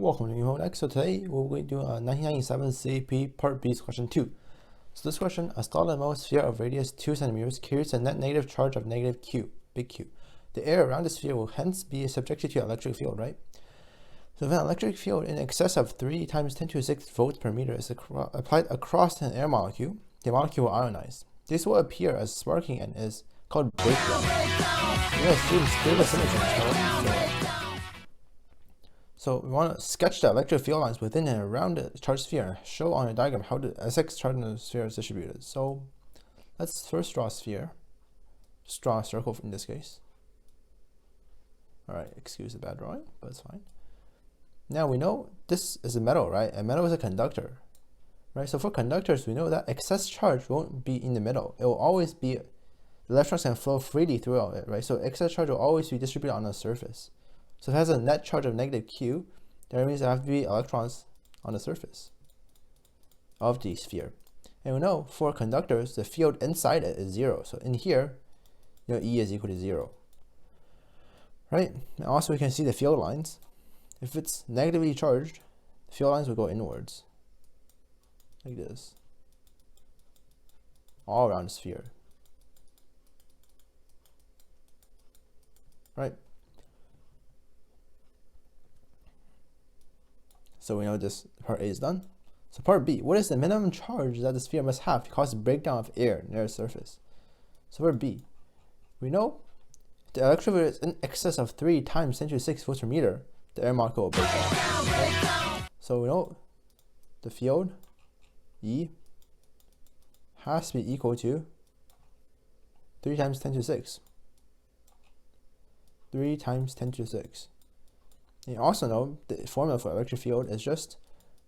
welcome to Ionization. So today we're going to do a 1997 CAP Part B question 2. So this question, a solid metal sphere of radius 2 centimeters carries a net negative charge of negative Q, big Q. The air around the sphere will hence be subjected to an electric field, right? So if an electric field in excess of 3 times 10 to the 6 volts per meter is applied across an air molecule, the molecule will ionize. This will appear as sparking and is called breakdown. We assume stable symmetry. So we want to sketch the electric field lines within and around the charged sphere and show on a diagram how the SX charge in the sphere is distributed. So let's first draw a sphere. Just draw a circle in this case. Alright, excuse the bad drawing, but it's fine. Now we know this is a metal, right? And metal is a conductor, right? So for conductors, we know that excess charge won't be in the middle. It will always be, the electrons can flow freely throughout it, right? So excess charge will always be distributed on the surface. So if it has a net charge of negative Q, that means there have to be electrons on the surface of the sphere. And we know for conductors, the field inside it is 0. So in here, E is equal to 0. Right? And also we can see the field lines. If it's negatively charged, the field lines will go inwards. Like this. All around the sphere. Right? So we know this part A is done. So part B, what is the minimum charge that the sphere must have to cause a breakdown of air near the surface? So for B, we know if the electric field is in excess of 3 times 10 to the 6 volts per meter, the air molecule will break down. Right? So we know the field E has to be equal to 3 times 10 to the 6. 3 times 10 to the 6. And you also know the formula for electric field is just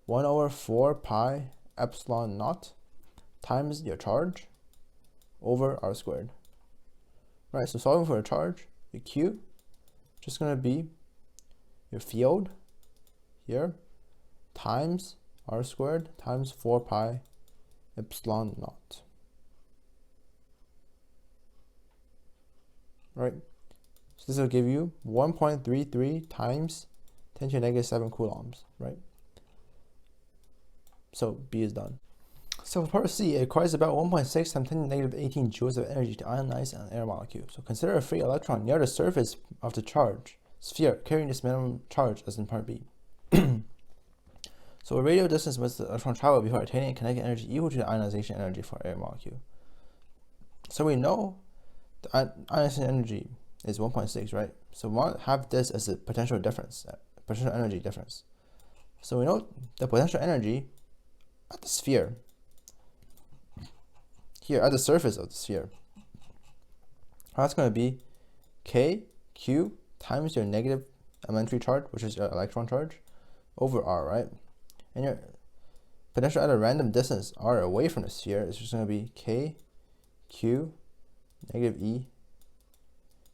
1 over 4 pi epsilon naught times your charge over r squared. Right, so solving for a charge, the Q, just going to be your field here times r squared times 4 pi epsilon naught. Right? So this will give you 1.33 times 10 to the negative 7 coulombs, right? So B is done. So for part C, it requires about 1.6 times 10 to the negative 18 joules of energy to ionize an air molecule. So consider a free electron near the surface of the charge sphere carrying this minimum charge as in part B. So a radial distance must the electron travel before attaining kinetic energy equal to the ionization energy for air molecule. So we know the ionization energy is 1.6, right? So we want to have this as a potential difference, potential energy difference. So we know the potential energy at the sphere, here at the surface of the sphere, that's going to be KQ times your negative elementary charge, which is your electron charge, over R, right? And your potential at a random distance R away from the sphere is just going to be KQ negative E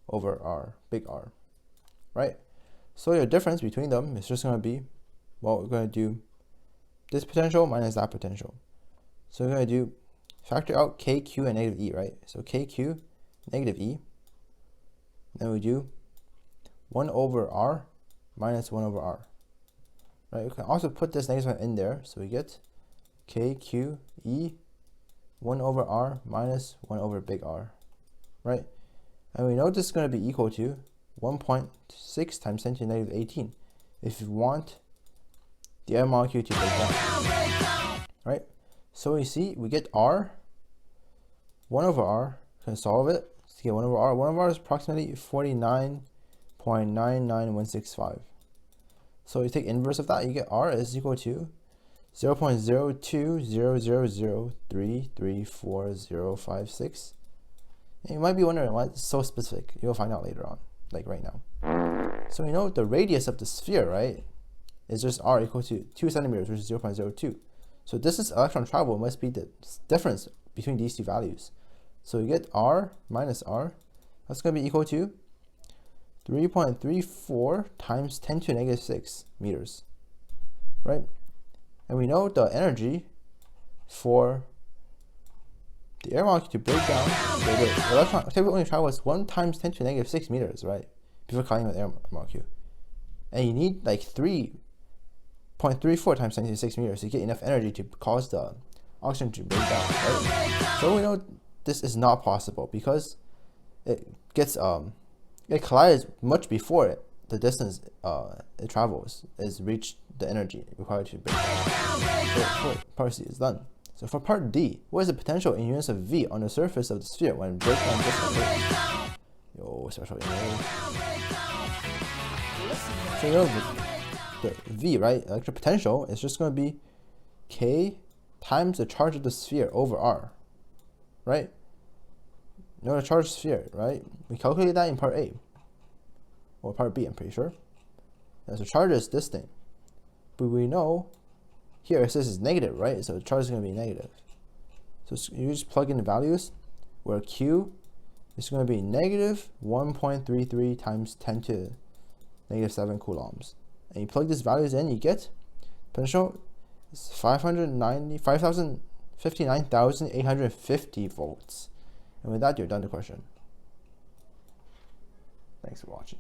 over R, big R, right? So your difference between them is just going to be, well, we're going to do this potential minus that potential. So we're going to do, factor out KQ and negative E, right? So KQ, negative E, then we do 1 over R minus 1 over R, right? We can also put this next one in there, so we get KQE 1 over R minus 1 over big R, right? And we know this is going to be equal to 1.6 times 10 to the negative 18 if you want the air molecule to break down, right? So we see we get R, 1 over R, can solve it to get 1 over R. 1 over R is approximately 49.99165. So you take inverse of that, you get R is equal to 0.020003344056. And you might be wondering why it's so specific. You'll find out later on, like right now. So we know the radius of the sphere, right, is just R equal to 2 centimeters, which is 0.02. So distance electron travel must be the difference between these two values. So we get R minus R. That's going to be equal to 3.34 times 10 to the negative 6 meters, right? And we know the energy for the air molecule to break down, the electron typically only travels 1 times 10 to the negative 6 meters, right? Before colliding with the air molecule. And you need like 3 0.34 times 10 to the 6 meters to get enough energy to cause the oxygen to break down, right? So we know this is not possible because it gets it collides much before the distance it travels is reached the energy required to break down. So part C is done. So for part D, what is the potential in units of V on the surface of the sphere when breakdown distance? Yo, special So you know the V, right? Electric potential is just going to be K times the charge of the sphere over R, right? You know the charged sphere, right? We calculated that in part A. Or part B, I'm pretty sure. And so charge is this thing. But we know here it says it's negative, right? So the charge is going to be negative. So you just plug in the values where Q is going to be negative 1.33 times 10 to negative 7 coulombs. And you plug these values in, you get potential is 59,850 volts. And with that, you're done the question. Thanks for watching.